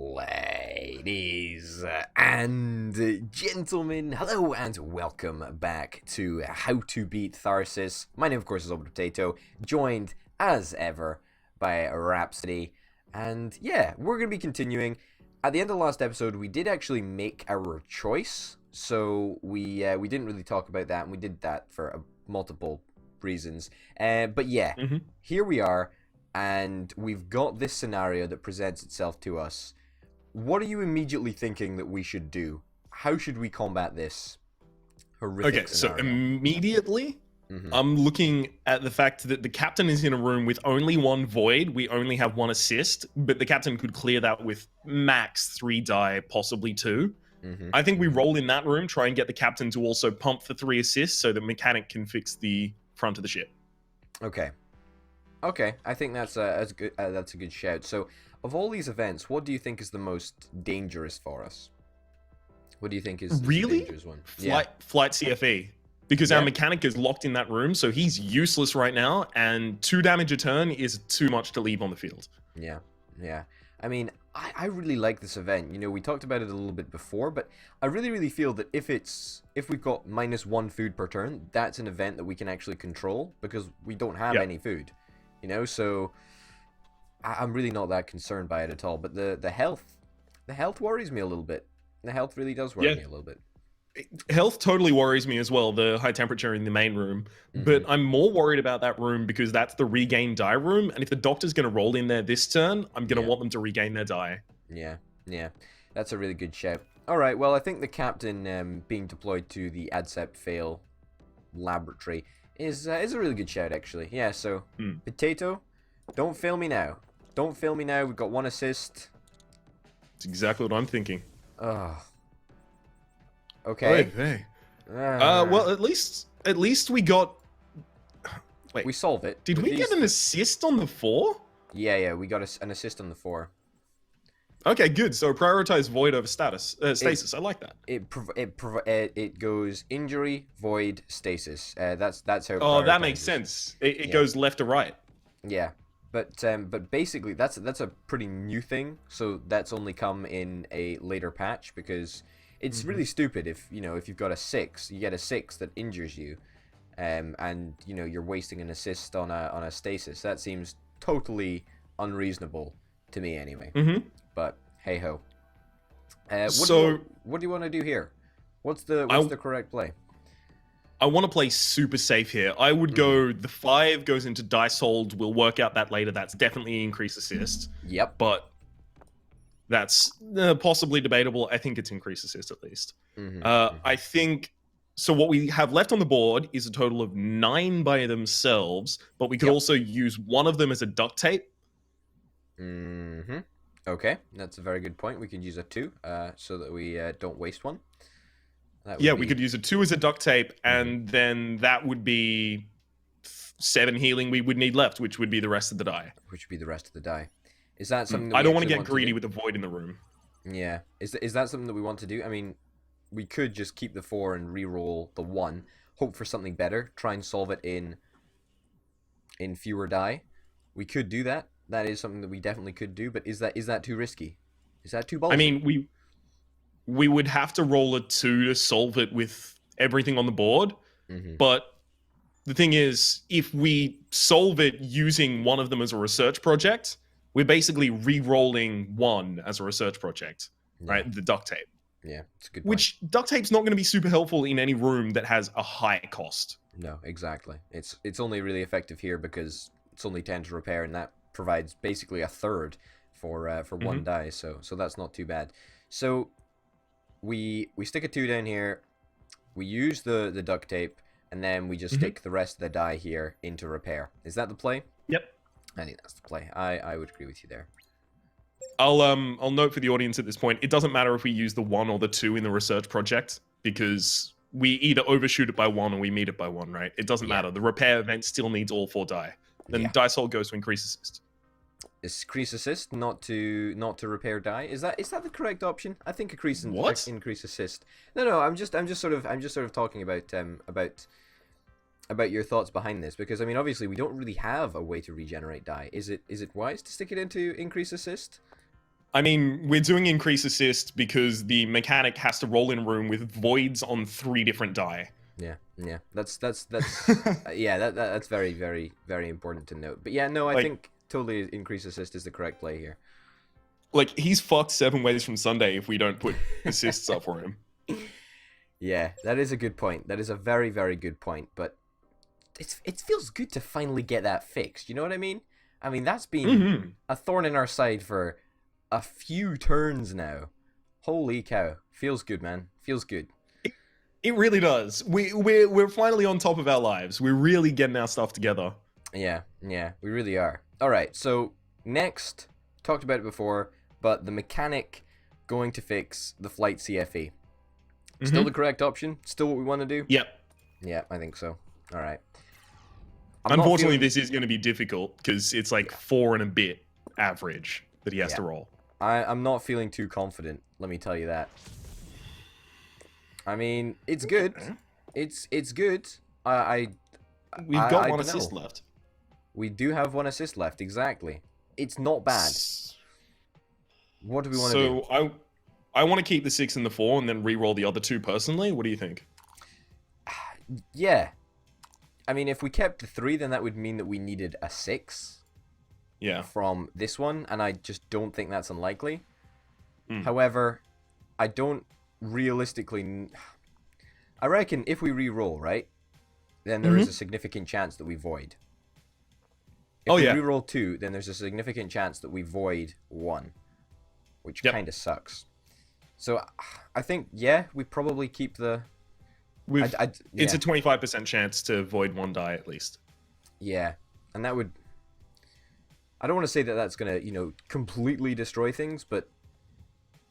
Ladies and gentlemen, hello and welcome back to How to Beat Tharsis. My name, of course, is Orbital Potato, joined, as ever, by Rhapsody. And yeah, we're going to be continuing. At the end of the last episode, we did actually make our choice, so we didn't really talk about that, and we did that for multiple reasons. But yeah, here we are, and we've got this scenario that presents itself to us. What are you immediately thinking that we should do? How should we combat this horrific scenario? So immediately, I'm looking at the fact that the captain is in a room with only one void. We only have one assist, but the captain could clear that with max 3 die, possibly 2. I think we roll in that room, try and get the captain to also pump for 3 assists so the mechanic can fix the front of the ship. Okay, I think that's a good shout. So, of all these events, what do you think is the most dangerous for us? What do you think is the dangerous one? Flight CFE. Because our mechanic is locked in that room, so he's useless right now, and 2 damage a turn is too much to leave on the field. Yeah. I mean, I really like this event. You know, we talked about it a little bit before, but I really feel that if we've got -1 food per turn, that's an event that we can actually control, because we don't have any food. You know, so I'm really not that concerned by it at all. But the health worries me a little bit. The health really does worry me a little bit. Health totally worries me as well, the high temperature in the main room. But I'm more worried about that room because that's the regain die room. And if the doctor's going to roll in there this turn, I'm going to want them to regain their die. Yeah. That's a really good shout. Alright, well, I think the captain being deployed to the Adcept Fail laboratory is a really good shout, actually. Yeah, so, Potato, don't fail me now. Don't fail me now. We've got 1 assist. That's exactly what I'm thinking. Oh. Okay. Hey. Well, at least we got... Wait. We solve it. Did we get an assist on the 4? Yeah, we got an assist on the 4. Okay, good. So prioritize void over stasis. I like that. It goes injury, void, stasis. That's how. Oh, that makes sense. It goes left to right. Yeah, but basically that's a pretty new thing. So that's only come in a later patch, because it's really stupid if you've got a 6, you get a 6 that injures you, and you're wasting an assist on a stasis. That seems totally unreasonable to me anyway. But hey ho. What do you want to do here? What's the correct play? I want to play super safe here. I would go the 5 goes into dice hold. We'll work out that later. That's definitely increase assist. Yep. But that's possibly debatable. I think it's increase assist at least. I think so. What we have left on the board is a total of 9 by themselves, but we could also use one of them as a duct tape. Okay, that's a very good point. We could use a 2, so that we don't waste one. We could use a 2 as a duct tape, and then that would be 7 healing we would need left, which would be the rest of the die. Is that something that I don't want to get greedy with the void in the room. Yeah. Is that something that we want to do? I mean, we could just keep the 4 and re-roll the 1, hope for something better, try and solve it in fewer die. We could do that. That is something that we definitely could do, but is that too risky? Is that too ballsy? I mean, we would have to roll a 2 to solve it with everything on the board, but the thing is, if we solve it using one of them as a research project, we're basically re-rolling 1 as a research project, right? The duct tape. Yeah, it's a good point. Which duct tape's not going to be super helpful in any room that has a high cost. No, exactly. It's only really effective here because it's only 10 to repair, and that provides basically a third for 1 die, so that's not too bad. So we stick a 2 down here, we use the duct tape, and then we just stick the rest of the die here into repair. Is that the play? Yep. I think that's the play. I would agree with you there. I'll note for the audience at this point, it doesn't matter if we use the 1 or the 2 in the research project, because we either overshoot it by 1 or we meet it by 1, right? It doesn't matter. The repair event still needs all 4 die. Then dice hold goes to increase assist. Is increase assist not to repair die? Is that the correct option? I think increase assist. No. I'm just sort of talking about your thoughts behind this, because I mean, obviously we don't really have a way to regenerate die. Is it wise to stick it into increase assist? I mean, we're doing increase assist because the mechanic has to roll in a room with voids on 3 different die. Yeah, yeah. That's yeah, that's very, very, very important to note. But yeah, no, I Like, think totally increase assist is the correct play here. like he's fucked 7 ways from Sunday if we don't put assists up for him. Yeah, that is a good point. That is a very, very good point. But it feels good to finally get that fixed. You know what I mean? I mean, that's been a thorn in our side for a few turns now. Holy cow. Feels good, man. Feels good. It really does. We're finally on top of our lives. We're really getting our stuff together. Yeah, yeah, we really are. Alright, so next, talked about it before, but the mechanic going to fix the flight CFE. Still the correct option? Still what we want to do? Yep. Yeah, I think so. Alright. Unfortunately, this is going to be difficult because it's like 4 and a bit average that he has to roll. I'm not feeling too confident, let me tell you that. I mean, it's good. It's good. We've got 1 assist left. We do have 1 assist left, exactly. It's not bad. What do we want to do? So I want to keep the 6 and the 4 and then re-roll the other 2 personally. What do you think? Yeah. I mean, if we kept the 3, then that would mean that we needed a 6. Yeah. From this one, and I just don't think that's unlikely. However, I don't realistically... I reckon if we re-roll, right, then there is a significant chance that we void. If we re-roll 2, then there's a significant chance that we void 1, which kind of sucks. So I think, yeah, we probably keep the... It's a 25% chance to void 1 die at least. Yeah, and that would... I don't want to say that that's going to, you know, completely destroy things, but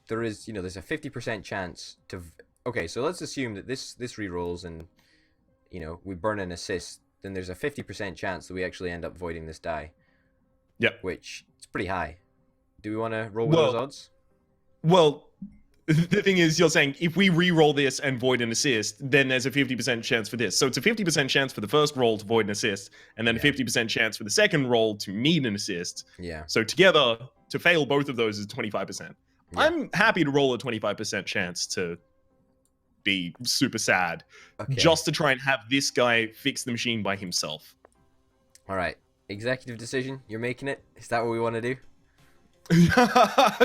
there is, you know, there's a 50% chance to... Okay, so let's assume that this rerolls and, you know, we burn an assist, then there's a 50% chance that we actually end up voiding this die. Yep. Which is pretty high. Do we want to roll with those odds? Well, the thing is, you're saying if we re-roll this and void an assist, then there's a 50% chance for this. So it's a 50% chance for the first roll to void an assist, and then a 50% chance for the second roll to need an assist. Yeah. So together, to fail both of those is 25%. Yeah. I'm happy to roll a 25% chance to be super sad, just to try and have this guy fix the machine by himself. All right. Executive decision. You're making it. Is that what we want to do?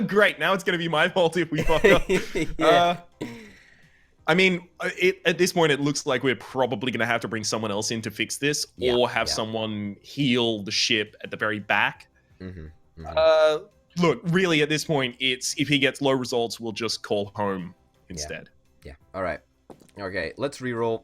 Great. Now it's going to be my fault if we fuck up. I mean, at this point, it looks like we're probably going to have to bring someone else in to fix this, or have someone heal the ship at the very back. Look, really, at this point, it's if he gets low results, we'll just call home instead. Yeah. All right. Okay. Let's reroll.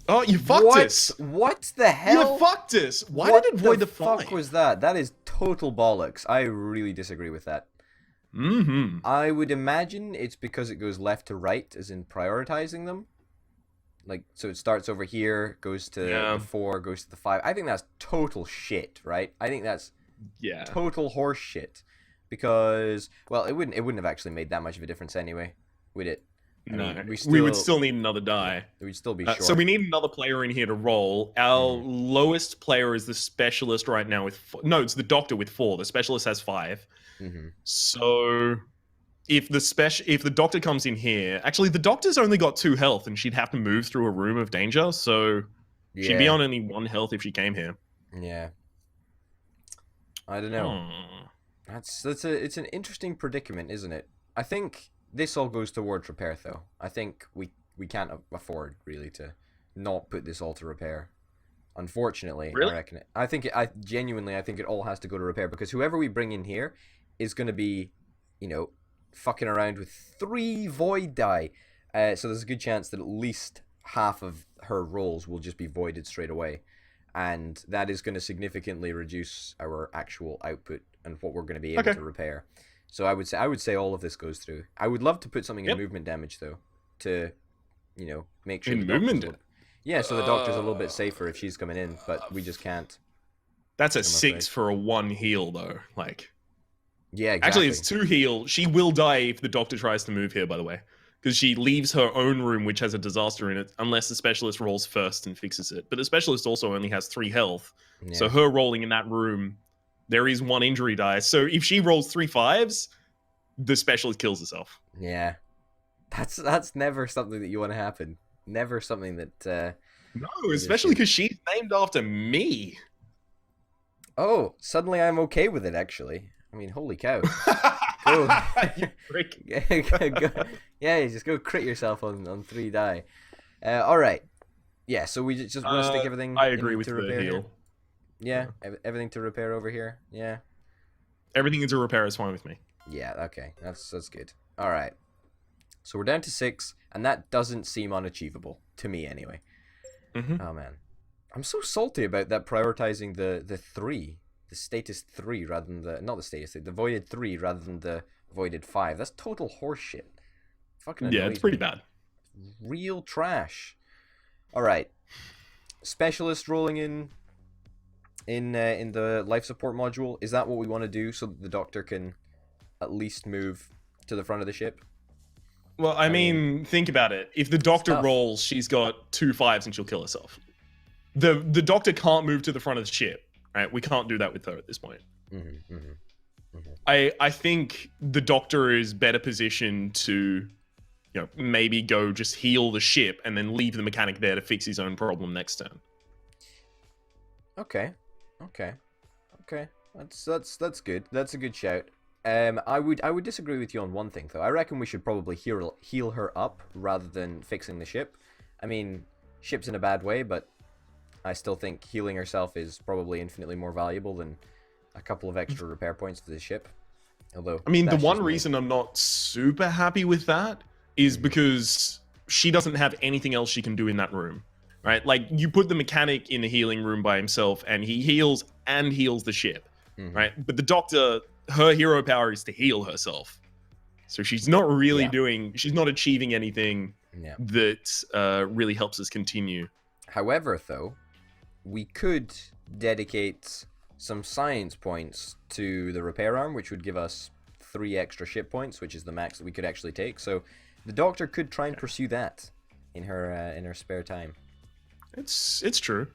Oh, you fucked us! What the hell? You fucked us! Why did it void the 5? What the fuck was that? That is total bollocks. I really disagree with that. I would imagine it's because it goes left to right, as in prioritizing them. Like, so it starts over here, goes to the 4, goes to the 5. I think that's total shit, right? I think that's total horse shit. Because, well, it wouldn't have actually made that much of a difference anyway, would it? I mean, we would still need another die. We'd still be short. So we need another player in here to roll. Our lowest player is the specialist right now with 4. No, it's the doctor with 4. The specialist has 5. So if the doctor comes in here, actually the doctor's only got 2 health, and she'd have to move through a room of danger. So she'd be on only 1 health if she came here. Yeah. I don't know. It's an interesting predicament, isn't it? I think this all goes towards repair, though. I think we can't afford really to not put this all to repair. Unfortunately, really? I reckon it. I genuinely think it all has to go to repair, because whoever we bring in here is going to be, you know, fucking around with 3 void die. So there's a good chance that at least half of her rolls will just be voided straight away, and that is going to significantly reduce our actual output and what we're going to be able to repair. So I would say all of this goes through. I would love to put something in movement damage, though, to, you know, make sure yeah, so the doctor's a little bit safer if she's coming in, but we just can't. That's a 6 for a 1 heal, though. Like, yeah, exactly. Actually, it's 2 heal. She will die if the doctor tries to move here, by the way, because she leaves her own room, which has a disaster in it, unless the specialist rolls first and fixes it. But the specialist also only has 3 health, so her rolling in that room there is 1 injury die. So if she rolls 3 5s, the specialist kills herself. Yeah. That's never something that you want to happen. Never something that... No, especially because she's named after me. Oh, suddenly I'm okay with it, actually. I mean, holy cow. Go. You prick. Yeah, you just go crit yourself on 3 die. Alright. Yeah, so we just want to stick everything I agree with to the repair heal. here? Yeah, everything to repair over here? Yeah. Everything into repair is fine with me. Yeah, okay. That's good. Alright. So we're down to 6, and that doesn't seem unachievable. To me, anyway. Mm-hmm. Oh, man. I'm so salty about that prioritizing the 3. The status 3 rather than the... Not the status 3. The voided 3 rather than the voided 5. That's total horseshit. Fucking annoys It's pretty me. bad. Real trash. Alright. Specialist rolling in the life support module. Is that what we want to do so that the doctor can at least move to the front of the ship? Well, I mean, think about it. If the doctor tough. rolls, she's got 2 5s and she'll kill herself. The doctor can't move to the front of the ship, right? We can't do that with her at this point. I think the doctor is better positioned to, maybe go just heal the ship and then leave the mechanic there to fix his own problem next turn. Okay. That's good. That's a good shout. I would disagree with you on one thing though. I reckon we should probably heal her up rather than fixing the ship. I mean, ship's in a bad way, but I still think healing herself is probably infinitely more valuable than a couple of extra repair points for the ship. Although, I mean, the one reason I'm not super happy with that is because she doesn't have anything else she can do in that room, right? Like, you put the mechanic in the healing room by himself, and he heals and heals the ship, right? But the doctor, her hero power is to heal herself. So she's not really she's not achieving anything that really helps us continue. However, though, we could dedicate some science points to the repair arm, which would give us 3 extra ship points, which is the max that we could actually take. So the doctor could try and pursue that in her spare time. It's true.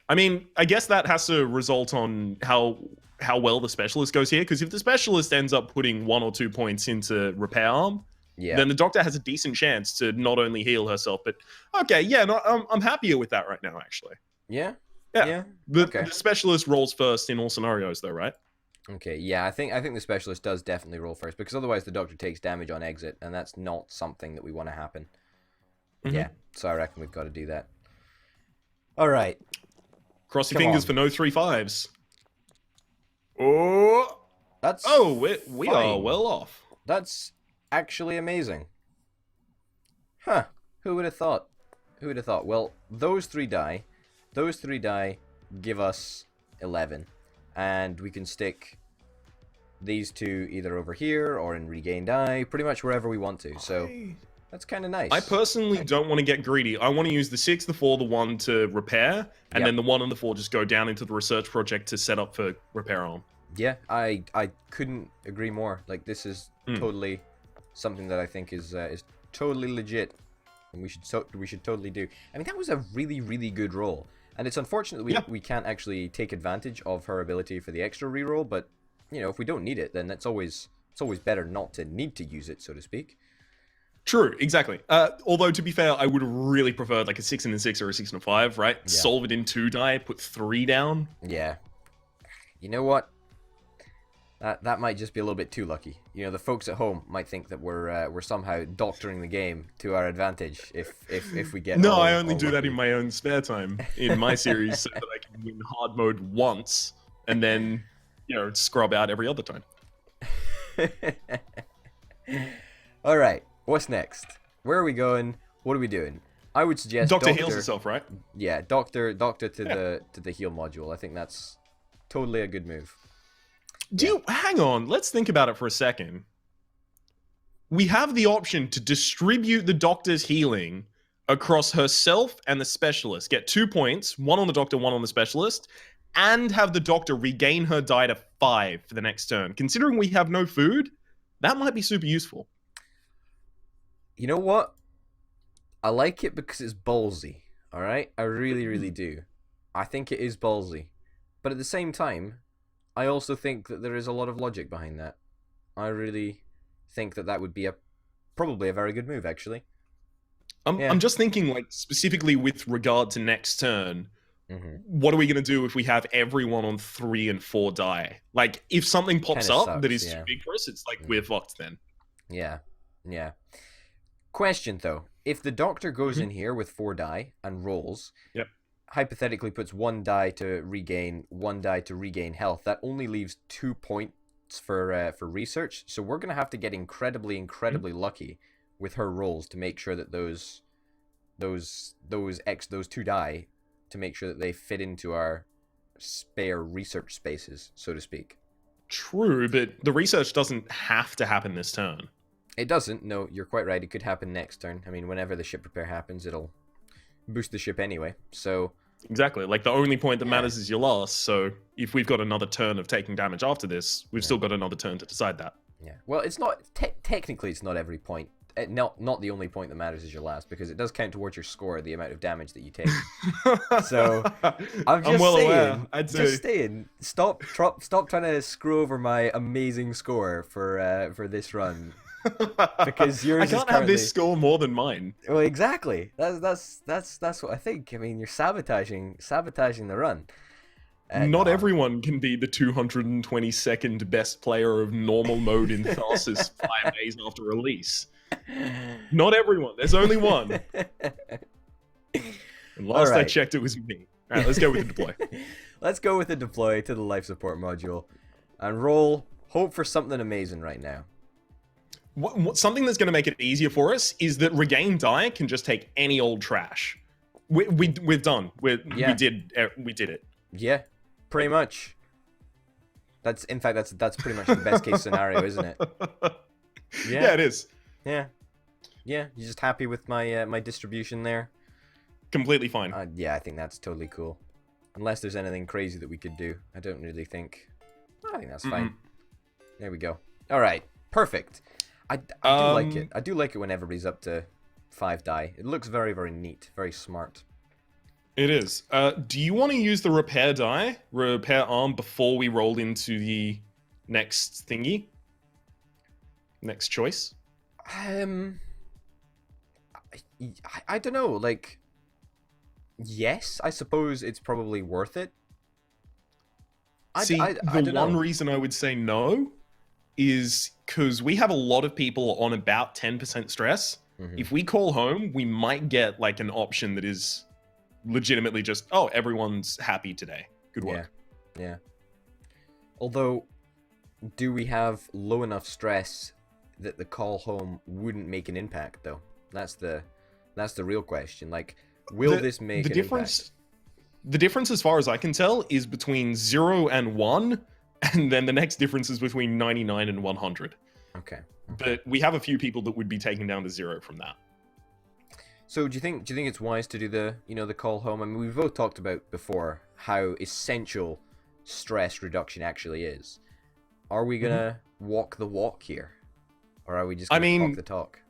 I mean, I guess that has to result on how well the specialist goes here, because if the specialist ends up putting 1 or 2 points into repair arm, then the doctor has a decent chance to not only heal herself, but I'm happier with that right now, actually. Yeah. The specialist rolls first in all scenarios, though, right? Okay, yeah, I think the specialist does definitely roll first, because otherwise the doctor takes damage on exit, and that's not something that we want to happen. Yeah, so I reckon we've got to do that. All right. Cross your fingers for no 3 5s. Oh, that's we are well off. That's actually amazing. Huh? Who would have thought? Well, those 3 die give us 11, and we can stick these 2 either over here or in regain die, pretty much wherever we want to. So that's kind of nice. I personally don't want to get greedy. I want to use the 6, the 4, the 1 to repair, and then the 1 and the 4 just go down into the research project to set up for repair arm. Yeah, I couldn't agree more. Like, this is totally something that I think is totally legit, and we should totally do. I mean, that was a really, really good roll, and it's unfortunate that we can't actually take advantage of her ability for the extra reroll. But if we don't need it, then it's always better not to need to use it, so to speak. True, exactly. Although, to be fair, I would have really preferred like a 6 and a 6 or a 6 and a 5, right? Yeah. Solve it in 2 die, put 3 down. Yeah. You know what? That might just be a little bit too lucky. The folks at home might think that we're somehow doctoring the game to our advantage if we get. No, I only do that in my own spare time in my series so that I can win hard mode once and then scrub out every other time. All right, what's next? Where are we going? What are we doing? I would suggest Doctor heals herself, right? Yeah, doctor to the heal module. I think that's totally a good move. Hang on, let's think about it for a second. We have the option to distribute the doctor's healing across herself and the specialist. Get 2 points, 1 on the doctor, 1 on the specialist, and have the doctor regain her die to 5 for the next turn. Considering we have no food, that might be super useful. You know what? I like it because it's ballsy, alright? I really, really do. I think it is ballsy. But at the same time, I also think that there is a lot of logic behind that. I really think that would be probably a very good move, actually. I'm just thinking, like, specifically with regard to next turn, what are we going to do if we have everyone on 3 and 4 die? Like, if something pops Kinda up sucks, that is yeah. too big for us, it's like, we're fucked then. Yeah. Question, though. If the Doctor goes in here with 4 die and rolls, Yep. hypothetically puts 1 die to regain, 1 die to regain health, that only leaves 2 points for research. So we're going to have to get incredibly lucky with her rolls to make sure that those 2 die, to make sure that they fit into our spare research spaces, so to speak. True, but the research doesn't have to happen this turn. It doesn't. No, you're quite right. It could happen next turn. I mean, whenever the ship repair happens, it'll boost the ship anyway. So exactly. Like, the only point that matters is your loss. So if we've got another turn of taking damage after this, we've still got another turn to decide that. Yeah. Well, it's not technically it's not every point. Not the only point that matters is your last, because it does count towards your score, the amount of damage that you take. So I'm well saying, saying, stop trying to screw over my amazing score for this run, because yours I can't have this score more than mine. Well, exactly. That's what I think. I mean, you're sabotaging the run. Not everyone can be the 222nd best player of normal mode in Tharsis 5 days after release. Not everyone. There's only one. And last I checked, it was me. All right, let's go with the deploy. Let's go with the deploy to the life support module and roll. Hope for something amazing right now. Something that's going to make it easier for us is that regain die can just take any old trash. We're done. We did it. Yeah, pretty much. That's pretty much the best case scenario, isn't it? Yeah, it is. Yeah. You just happy with my my distribution there? Completely fine. Yeah, I think that's totally cool. Unless there's anything crazy that we could do, I don't really think. I think that's fine. There we go. All right, perfect. I do like it. I do like it when everybody's up to 5 die. It looks very, very neat, very smart. It is. Do you want to use the repair arm, before we roll into the next thingy? Next choice? I don't know. Like, yes, I suppose it's probably worth it. The one reason I would say no is because we have a lot of people on about 10% stress. If we call home, we might get like an option that is legitimately just, oh, everyone's happy today. Good work. Yeah. Although, do we have low enough stress that the call home wouldn't make an impact, though? That's the real question. Like, will this make an impact? The difference, as far as I can tell, is between 0 and 1, and then the next difference is between 99 and 100. Okay. But we have a few people that would be taken down to 0 from that. So do you think it's wise to do the call home? I mean, we've both talked about before how essential stress reduction actually is. Are we gonna walk the walk here, or are we just gonna talk the talk?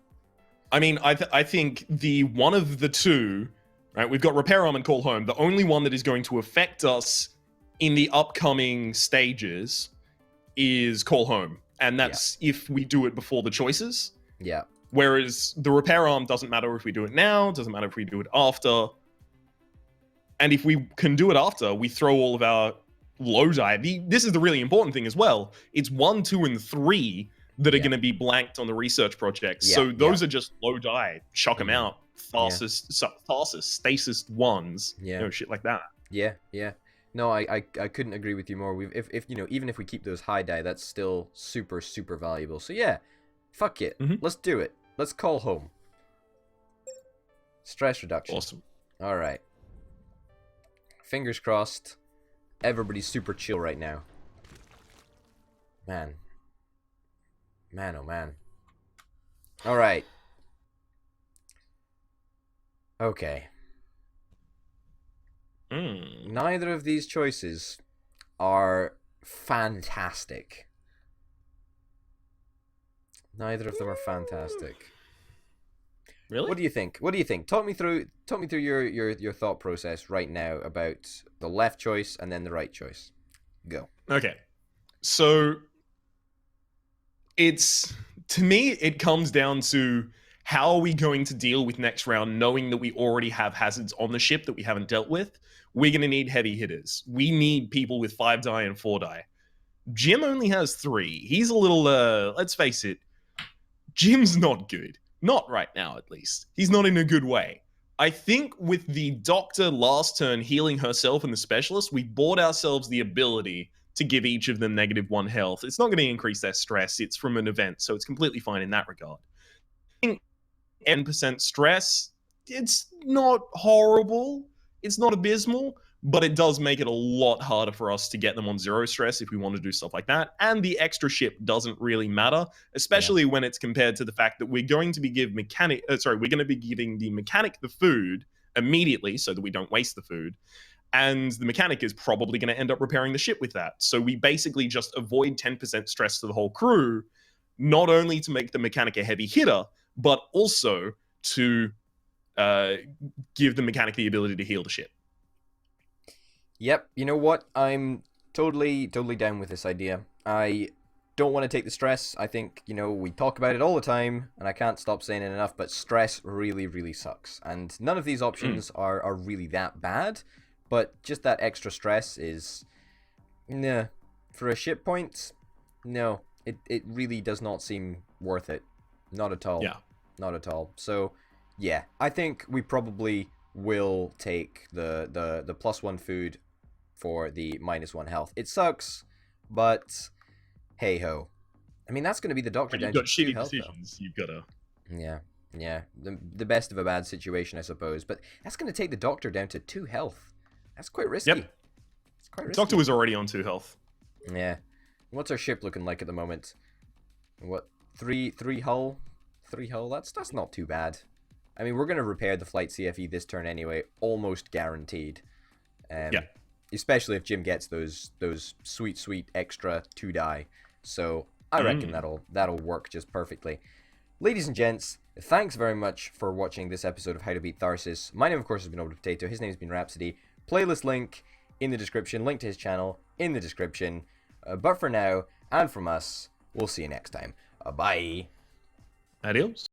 I mean, I think the one of the two, right? We've got repair arm and call home. The only one that is going to affect us in the upcoming stages is call home, and that's if we do it before the choices. Yeah. Whereas the repair arm doesn't matter if we do it now, doesn't matter if we do it after. And if we can do it after, we throw all of our low die. This is the really important thing as well. It's 1, 2, and 3 that are going to be blanked on the research project. So those are just low die. Chuck them out. Tharsis, stasis 1s, shit like that. Yeah. No, I couldn't agree with you more. If even if we keep those high die, that's still super, super valuable. So yeah, fuck it. Let's do it. Let's call home. Stress reduction. Awesome. All right. Fingers crossed. Everybody's super chill right now. Man, oh man. All right. Okay. Neither of these choices are fantastic. Neither of them are fantastic. Really? What do you think? Talk me through your thought process right now about the left choice and then the right choice. Go. Okay. So it's, to me, it comes down to how are we going to deal with next round, knowing that we already have hazards on the ship that we haven't dealt with. We're going to need heavy hitters. We need people with 5 die and 4 die. Jim only has 3. He's a little, let's face it, Jim's not good. Not right now, at least. He's not in a good way. I think with the doctor last turn healing herself and the specialist, we bought ourselves the ability to give each of them -1 health. It's not going to increase their stress. It's from an event, so it's completely fine in that regard. I think 10% stress, it's not horrible. It's not abysmal, but it does make it a lot harder for us to get them on 0 stress if we want to do stuff like that. And the extra ship doesn't really matter, especially when it's compared to the fact that we're going to be giving the mechanic the food immediately so that we don't waste the food. And the mechanic is probably going to end up repairing the ship with that. So we basically just avoid 10% stress to the whole crew, not only to make the mechanic a heavy hitter, but also to give the mechanic the ability to heal the ship. Yep, you know what? I'm totally down with this idea. I don't want to take the stress. I think, we talk about it all the time, and I can't stop saying it enough, but stress really sucks. And none of these options are really that bad, but just that extra stress is, nah. For a ship point, no. It really does not seem worth it. Not at all. Yeah. Not at all. So, yeah, I think we probably will take the +1 food for the -1 health. It sucks, but hey ho. I mean, that's going to be the doctor down to 2 health. You've got to. Yeah. The best of a bad situation, I suppose. But that's going to take the doctor down to 2 health. That's quite risky. Yep. It's quite risky. Doctor was already on 2 health. Yeah. What's our ship looking like at the moment? What, 3 hull? 3 hull? That's not too bad. I mean, we're going to repair the flight CFE this turn anyway, almost guaranteed. Yeah. Especially if Jim gets those sweet extra 2 die. So I reckon that'll work just perfectly. Ladies and gents, thanks very much for watching this episode of How to Beat Tharsis. My name, of course, has been Orbital Potato. His name's been Rhapsody. Playlist link in the description. Link to his channel in the description. But for now, and from us, we'll see you next time. Bye. Adios.